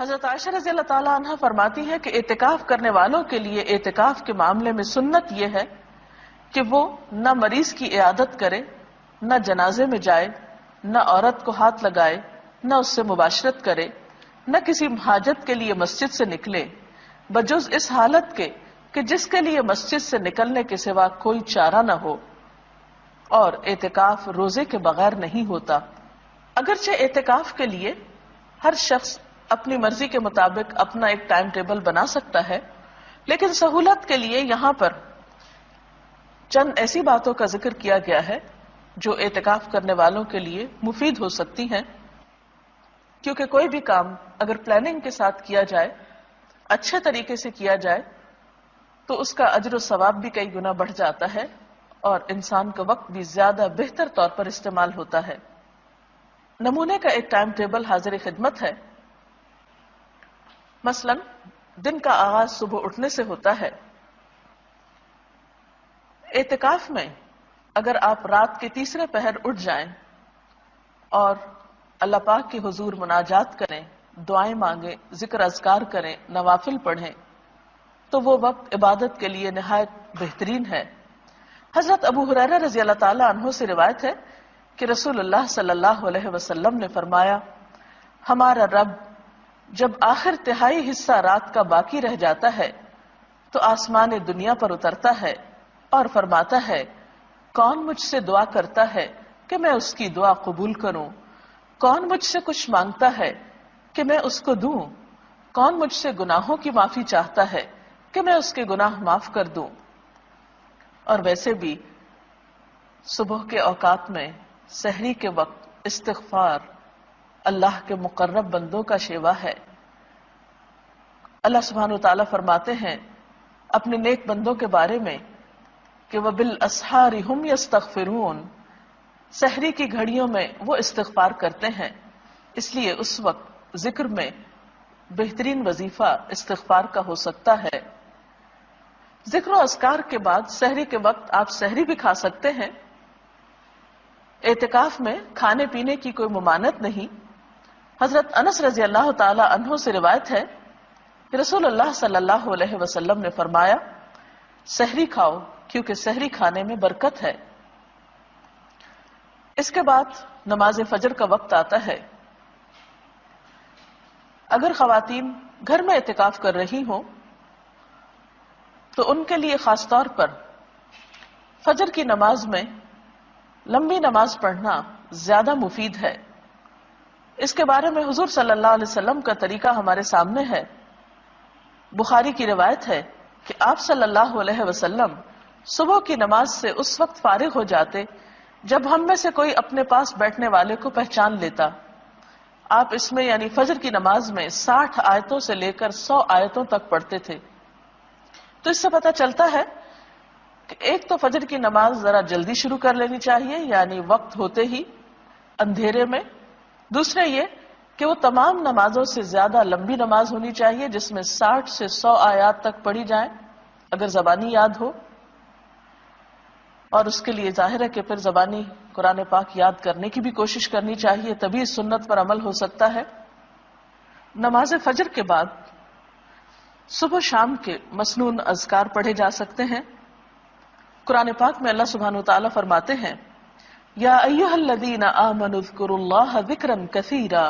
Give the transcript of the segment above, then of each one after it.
حضرت عائشہ رضی اللہ تعالیٰ عنہ فرماتی ہے کہ اعتکاف کرنے والوں کے لیے اعتکاف کے معاملے میں سنت یہ ہے کہ وہ نہ مریض کی عیادت کرے، نہ جنازے میں جائے، نہ عورت کو ہاتھ لگائے، نہ اس سے مباشرت کرے، نہ کسی حاجت کے لیے مسجد سے نکلے بجز اس حالت کے کہ جس کے لیے مسجد سے نکلنے کے سوا کوئی چارہ نہ ہو، اور اعتکاف روزے کے بغیر نہیں ہوتا۔ اگرچہ اعتکاف کے لیے ہر شخص اپنی مرضی کے مطابق اپنا ایک ٹائم ٹیبل بنا سکتا ہے، لیکن سہولت کے لیے یہاں پر چند ایسی باتوں کا ذکر کیا گیا ہے جو اعتکاف کرنے والوں کے لیے مفید ہو سکتی ہیں، کیونکہ کوئی بھی کام اگر پلاننگ کے ساتھ کیا جائے، اچھے طریقے سے کیا جائے، تو اس کا اجر و ثواب بھی کئی گنا بڑھ جاتا ہے اور انسان کا وقت بھی زیادہ بہتر طور پر استعمال ہوتا ہے۔ نمونے کا ایک ٹائم ٹیبل حاضر خدمت ہے۔ مثلا دن کا آغاز صبح اٹھنے سے ہوتا ہے۔ اعتکاف میں اگر آپ رات کے تیسرے پہر اٹھ جائیں اور اللہ پاک کے حضور مناجات کریں، دعائیں مانگیں، ذکر اذکار کریں، نوافل پڑھیں، تو وہ وقت عبادت کے لیے نہایت بہترین ہے۔ حضرت ابو ہریرہ رضی اللہ تعالیٰ عنہ سے روایت ہے کہ رسول اللہ صلی اللہ علیہ وسلم نے فرمایا، ہمارا رب جب آخر تہائی حصہ رات کا باقی رہ جاتا ہے تو آسمان دنیا پر اترتا ہے اور فرماتا ہے، کون مجھ سے دعا کرتا ہے کہ میں اس کی دعا قبول کروں؟ کون مجھ سے کچھ مانگتا ہے کہ میں اس کو دوں؟ کون مجھ سے گناہوں کی معافی چاہتا ہے کہ میں اس کے گناہ معاف کر دوں؟ اور ویسے بھی صبح کے اوقات میں سحری کے وقت استغفار اللہ کے مقرب بندوں کا شیوا ہے۔ اللہ سبحانہ وتعالیٰ فرماتے ہیں اپنے نیک بندوں کے بارے میں کہ وَبِالْأَسْحَارِ هُمْ يَسْتَغْفِرُونَ، سحری کی گھڑیوں میں وہ استغفار کرتے ہیں، اس لیے اس وقت ذکر میں بہترین وظیفہ استغفار کا ہو سکتا ہے۔ ذکر و اذکار کے بعد سحری کے وقت آپ سحری بھی کھا سکتے ہیں۔ اعتکاف میں کھانے پینے کی کوئی ممانعت نہیں۔ حضرت انس رضی اللہ تعالی عنہ سے روایت ہے کہ رسول اللہ صلی اللہ علیہ وسلم نے فرمایا، سحری کھاؤ کیونکہ سحری کھانے میں برکت ہے۔ اس کے بعد نماز فجر کا وقت آتا ہے۔ اگر خواتین گھر میں اعتکاف کر رہی ہوں تو ان کے لیے خاص طور پر فجر کی نماز میں لمبی نماز پڑھنا زیادہ مفید ہے۔ اس کے بارے میں حضور صلی اللہ علیہ وسلم کا طریقہ ہمارے سامنے ہے۔ بخاری کی روایت ہے کہ آپ صلی اللہ علیہ وسلم صبح کی نماز سے اس وقت فارغ ہو جاتے جب ہم میں سے کوئی اپنے پاس بیٹھنے والے کو پہچان لیتا۔ آپ اس میں یعنی فجر کی نماز میں 60 آیتوں سے لے کر 100 آیتوں تک پڑھتے تھے۔ تو اس سے پتہ چلتا ہے کہ ایک تو فجر کی نماز ذرا جلدی شروع کر لینی چاہیے، یعنی وقت ہوتے ہی اندھیرے میں۔ دوسرے یہ کہ وہ تمام نمازوں سے زیادہ لمبی نماز ہونی چاہیے جس میں 60 سے 100 آیات تک پڑھی جائیں اگر زبانی یاد ہو، اور اس کے لیے ظاہر ہے کہ پھر زبانی قرآن پاک یاد کرنے کی بھی کوشش کرنی چاہیے، تبھی اس سنت پر عمل ہو سکتا ہے۔ نماز فجر کے بعد صبح شام کے مسنون اذکار پڑھے جا سکتے ہیں۔ قرآن پاک میں اللہ سبحانہ وتعالیٰ فرماتے ہیں، یا ایھا الذین آمنوا اذکروا اللہ ذکرا کثیرا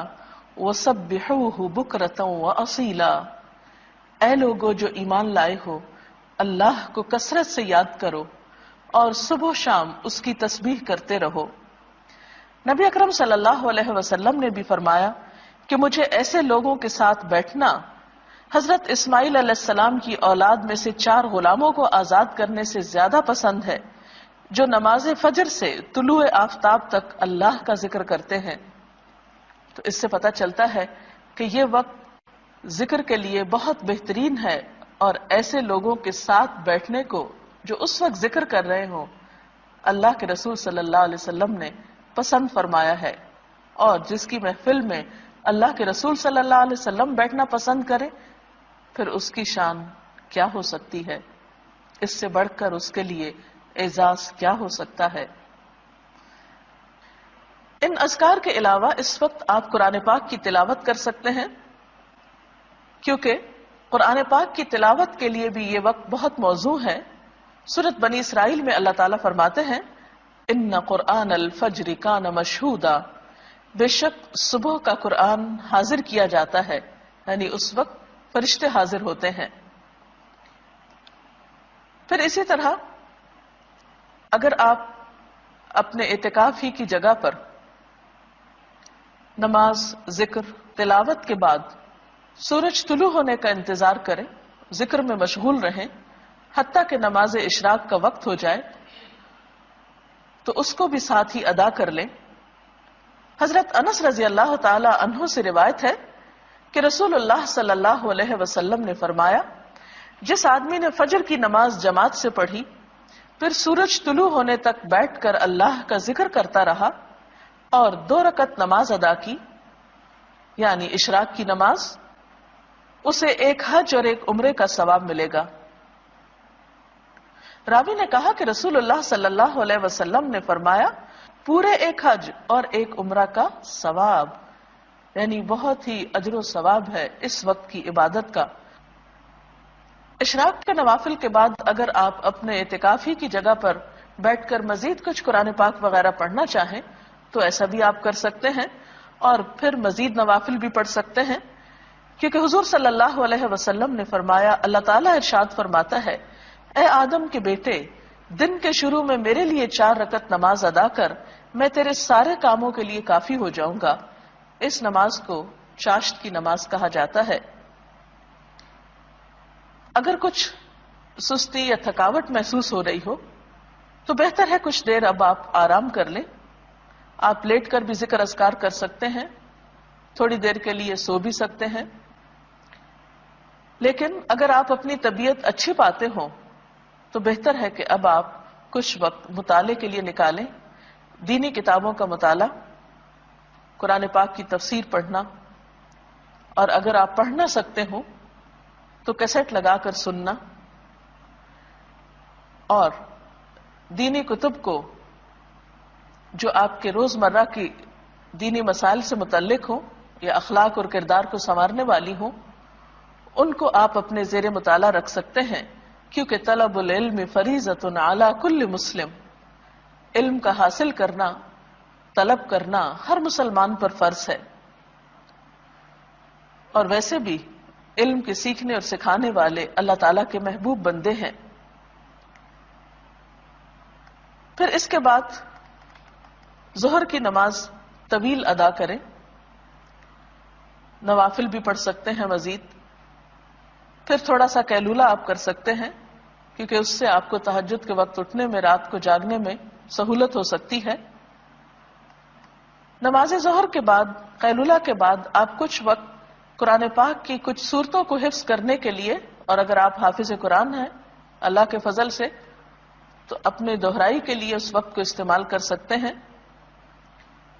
وسبحوہ بکرۃ واصیلا، اے لوگو جو ایمان لائے ہو، اللہ کو کثرت سے یاد کرو اور صبح و شام اس کی تسبیح کرتے رہو۔ نبی اکرم صلی اللہ علیہ وسلم نے بھی فرمایا کہ مجھے ایسے لوگوں کے ساتھ بیٹھنا حضرت اسماعیل علیہ السلام کی اولاد میں سے 4 غلاموں کو آزاد کرنے سے زیادہ پسند ہے جو نماز فجر سے طلوع آفتاب تک اللہ کا ذکر کرتے ہیں۔ تو اس سے پتہ چلتا ہے کہ یہ وقت ذکر کے لیے بہت بہترین ہے، اور ایسے لوگوں کے ساتھ بیٹھنے کو جو اس وقت ذکر کر رہے ہوں اللہ کے رسول صلی اللہ علیہ وسلم نے پسند فرمایا ہے، اور جس کی محفل میں اللہ کے رسول صلی اللہ علیہ وسلم بیٹھنا پسند کرے پھر اس کی شان کیا ہو سکتی ہے، اس سے بڑھ کر اس کے لیے اعزاز کیا ہو سکتا ہے۔ ان اذکار کے علاوہ اس وقت آپ قرآن پاک کی تلاوت کر سکتے ہیں۔ کیونکہ قرآن پاک کی تلاوت کے لیے بھی یہ وقت بہت موزوں ہے۔ سورۃ بنی اسرائیل میں اللہ تعالیٰ فرماتے ہیں ان قرآن الفجر کان مشہودا، بے شک صبح کا قرآن حاضر کیا جاتا ہے، یعنی اس وقت فرشتے حاضر ہوتے ہیں۔ پھر اسی طرح اگر آپ اپنے اعتکاف ہی کی جگہ پر نماز، ذکر، تلاوت کے بعد سورج طلوع ہونے کا انتظار کریں، ذکر میں مشغول رہیں حتیٰ کہ نماز اشراق کا وقت ہو جائے، تو اس کو بھی ساتھ ہی ادا کر لیں۔ حضرت انس رضی اللہ تعالی عنہ سے روایت ہے کہ رسول اللہ صلی اللہ علیہ وسلم نے فرمایا، جس آدمی نے فجر کی نماز جماعت سے پڑھی، پھر سورج طلوع ہونے تک بیٹھ کر اللہ کا ذکر کرتا رہا اور 2 رکعت نماز ادا کی، یعنی اشراق کی نماز، اسے ایک حج اور ایک عمرے کا ثواب ملے گا۔ راوی نے کہا کہ رسول اللہ صلی اللہ علیہ وسلم نے فرمایا، پورے ایک حج اور ایک عمرہ کا ثواب، یعنی بہت ہی اجر و ثواب ہے اس وقت کی عبادت کا۔ اشراق کے نوافل کے بعد اگر آپ اپنے اعتکافی کی جگہ پر بیٹھ کر مزید کچھ قرآن پاک وغیرہ پڑھنا چاہیں تو ایسا بھی آپ کر سکتے ہیں، اور پھر مزید نوافل بھی پڑھ سکتے ہیں، کیونکہ حضور صلی اللہ علیہ وسلم نے فرمایا، اللہ تعالیٰ ارشاد فرماتا ہے، اے آدم کے بیٹے، دن کے شروع میں میرے لیے 4 رکعت نماز ادا کر، میں تیرے سارے کاموں کے لیے کافی ہو جاؤں گا۔ اس نماز کو چاشت کی نماز کہا جاتا ہے۔ اگر کچھ سستی یا تھکاوٹ محسوس ہو رہی ہو تو بہتر ہے کچھ دیر اب آپ آرام کر لیں۔ آپ لیٹ کر بھی ذکر اذکار کر سکتے ہیں، تھوڑی دیر کے لیے سو بھی سکتے ہیں، لیکن اگر آپ اپنی طبیعت اچھی پاتے ہوں تو بہتر ہے کہ اب آپ کچھ وقت مطالعے کے لیے نکالیں، دینی کتابوں کا مطالعہ، قرآن پاک کی تفسیر پڑھنا، اور اگر آپ پڑھ نہ سکتے ہوں تو کیسٹ لگا کر سننا، اور دینی کتب کو جو آپ کے روزمرہ کی دینی مسائل سے متعلق ہوں یا اخلاق اور کردار کو سنوارنے والی ہوں، ان کو آپ اپنے زیر مطالعہ رکھ سکتے ہیں، کیونکہ طلب العلم فریضۃ علی کل مسلم، علم کا حاصل کرنا، طلب کرنا ہر مسلمان پر فرض ہے، اور ویسے بھی علم کے سیکھنے اور سکھانے والے اللہ تعالیٰ کے محبوب بندے ہیں۔ پھر اس کے بعد ظہر کی نماز طویل ادا کریں، نوافل بھی پڑھ سکتے ہیں مزید، پھر تھوڑا سا قیلولہ آپ کر سکتے ہیں، کیونکہ اس سے آپ کو تہجد کے وقت اٹھنے میں، رات کو جاگنے میں سہولت ہو سکتی ہے۔ نماز ظہر کے بعد، قیلولہ کے بعد آپ کچھ وقت قرآن پاک کی کچھ سورتوں کو حفظ کرنے کے لیے، اور اگر آپ حافظ قرآن ہیں اللہ کے فضل سے تو اپنے دہرائی کے لیے اس وقت کو استعمال کر سکتے ہیں،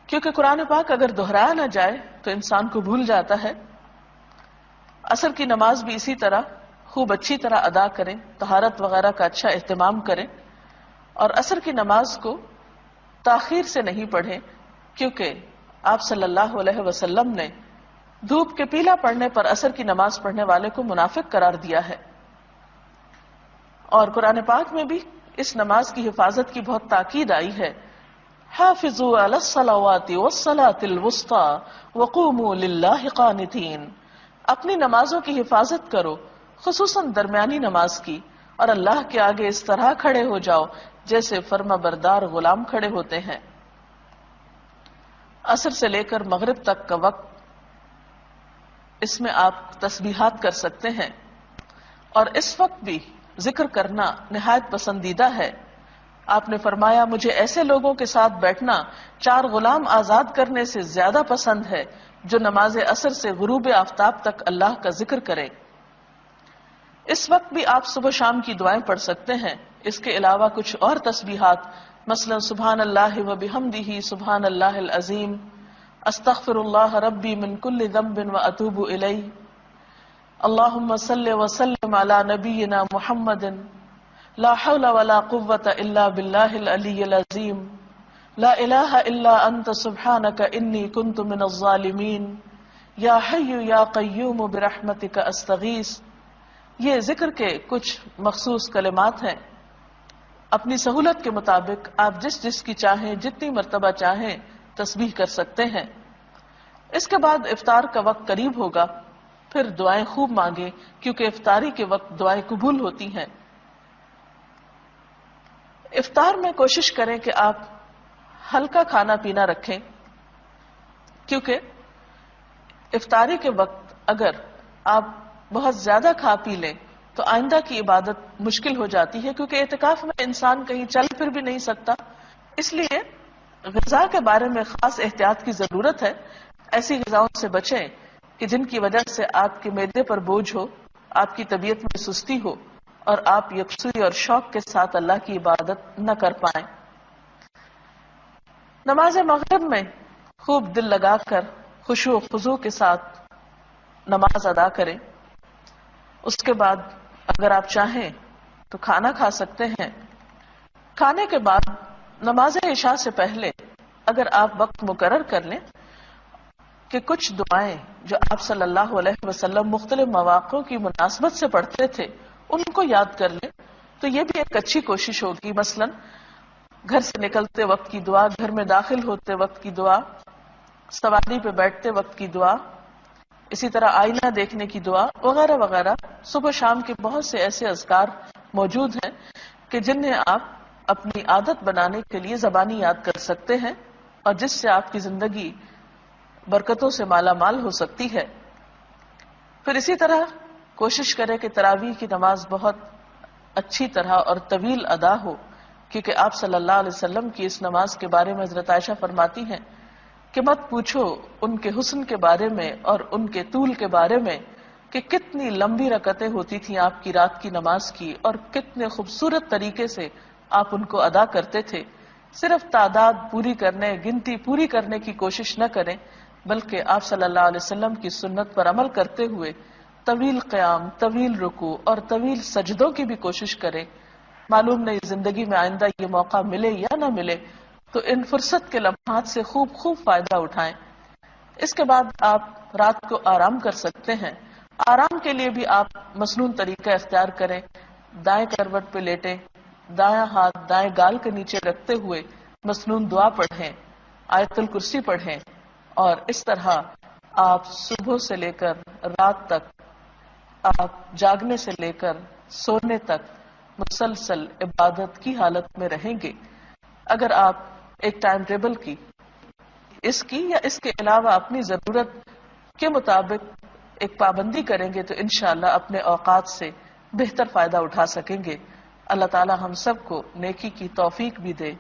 کیونکہ قرآن پاک اگر دہرایا نہ جائے تو انسان کو بھول جاتا ہے۔ عصر کی نماز بھی اسی طرح خوب اچھی طرح ادا کریں، طہارت وغیرہ کا اچھا اہتمام کریں، اور عصر کی نماز کو تاخیر سے نہیں پڑھیں، کیونکہ آپ صلی اللہ علیہ وسلم نے دھوپ کے پیلا پڑنے پر عصر کی نماز پڑھنے والے کو منافق قرار دیا ہے۔ اور قرآن پاک میں بھی اس نماز کی حفاظت کی بہت تاکید آئی ہے، حافظوا علی الصلوات والصلاة الوسطى وقوموا للہ قانتین، اپنی نمازوں کی حفاظت کرو، خصوصاً درمیانی نماز کی، اور اللہ کے آگے اس طرح کھڑے ہو جاؤ جیسے فرما بردار غلام کھڑے ہوتے ہیں۔ عصر سے لے کر مغرب تک کا وقت، اس میں آپ تسبیحات کر سکتے ہیں، اور اس وقت بھی ذکر کرنا نہایت پسندیدہ ہے۔ آپ نے فرمایا، مجھے ایسے لوگوں کے ساتھ بیٹھنا 4 غلام آزاد کرنے سے زیادہ پسند ہے جو نماز عصر سے غروب آفتاب تک اللہ کا ذکر کرے۔ اس وقت بھی آپ صبح شام کی دعائیں پڑھ سکتے ہیں۔ اس کے علاوہ کچھ اور تسبیحات، مثلا سبحان اللہ و بحمدہ سبحان اللہ العظیم، استغفر اللہ ربی من کل ذنب و اتوب الیہ، اللہم صل وسلم علی نبینا محمد، لا حول ولا قوة الا باللہ العلی العظیم، لا الہ الا انت سبحانک انی کنت من الظالمین، یا حی یا قیوم برحمتک استغیث، یہ ذکر کے کچھ مخصوص کلمات ہیں. اپنی سہولت کے مطابق آپ جس جس کی چاہیں جتنی مرتبہ چاہیں تسبیح کر سکتے ہیں. اس کے بعد افطار کا وقت قریب ہوگا، پھر دعائیں خوب مانگیں کیونکہ افطاری کے وقت دعائیں قبول ہوتی ہیں. افطار میں کوشش کریں کہ آپ ہلکا کھانا پینا رکھیں، کیونکہ افطاری کے وقت اگر آپ بہت زیادہ کھا پی لیں تو آئندہ کی عبادت مشکل ہو جاتی ہے، کیونکہ اعتکاف میں انسان کہیں چل پھر بھی نہیں سکتا. اس لیے غذا کے بارے میں خاص احتیاط کی ضرورت ہے. ایسی غذاؤں سے بچیں کہ جن کی وجہ سے آپ کے معدے پر بوجھ ہو، آپ کی طبیعت میں سستی ہو اور آپ یکسوئی اور شوق کے ساتھ اللہ کی عبادت نہ کر پائیں. نماز مغرب میں خوب دل لگا کر خشوع و خضوع کے ساتھ نماز ادا کریں. اس کے بعد اگر آپ چاہیں تو کھانا کھا سکتے ہیں. کھانے کے بعد نماز عشاء سے پہلے اگر آپ وقت مقرر کر لیں کہ کچھ دعائیں جو آپ صلی اللہ علیہ وسلم مختلف مواقع کی مناسبت سے پڑھتے تھے ان کو یاد کر لیں تو یہ بھی ایک اچھی کوشش ہوگی. مثلا گھر سے نکلتے وقت کی دعا، گھر میں داخل ہوتے وقت کی دعا، سواری پہ بیٹھتے وقت کی دعا، اسی طرح آئینہ دیکھنے کی دعا وغیرہ وغیرہ. صبح شام کے بہت سے ایسے اذکار موجود ہیں کہ جنہیں آپ اپنی عادت بنانے کے لیے زبانی یاد کر سکتے ہیں اور جس سے آپ کی زندگی برکتوں سے مالا مال ہو سکتی ہے. پھر اسی طرح کوشش کریں کہ تراویح کی نماز بہت اچھی طرح اور طویل ادا ہو، کیونکہ آپ صلی اللہ علیہ وسلم کی اس نماز کے بارے میں حضرت عائشہ فرماتی ہیں کہ مت پوچھو ان کے حسن کے بارے میں اور ان کے طول کے بارے میں کہ کتنی لمبی رکعتیں ہوتی تھیں آپ کی رات کی نماز کی اور کتنے خوبصورت طریقے سے آپ ان کو ادا کرتے تھے. صرف تعداد پوری کرنے، گنتی پوری کرنے کی کوشش نہ کریں بلکہ آپ صلی اللہ علیہ وسلم کی سنت پر عمل کرتے ہوئے طویل قیام، طویل رکوع اور طویل سجدوں کی بھی کوشش کریں. معلوم نہیں زندگی میں آئندہ یہ موقع ملے یا نہ ملے، تو ان فرصت کے لمحات سے خوب خوب فائدہ اٹھائیں. اس کے بعد آپ رات کو آرام کر سکتے ہیں. آرام کے لیے بھی آپ مسنون طریقہ اختیار کریں. دائیں کروٹ پہ لیٹیں، دایاں ہاتھ دائیں گال کے نیچے رکھتے ہوئے مسنون دعا پڑھیں، آیت الکرسی پڑھیں اور اس طرح آپ صبح سے لے کر رات تک، آپ جاگنے سے لے کر سونے تک مسلسل عبادت کی حالت میں رہیں گے. اگر آپ ایک ٹائم ٹیبل کی اس کی یا اس کے علاوہ اپنی ضرورت کے مطابق ایک پابندی کریں گے تو انشاءاللہ اپنے اوقات سے بہتر فائدہ اٹھا سکیں گے. اللہ تعالی ہم سب کو نیکی کی توفیق بھی دے.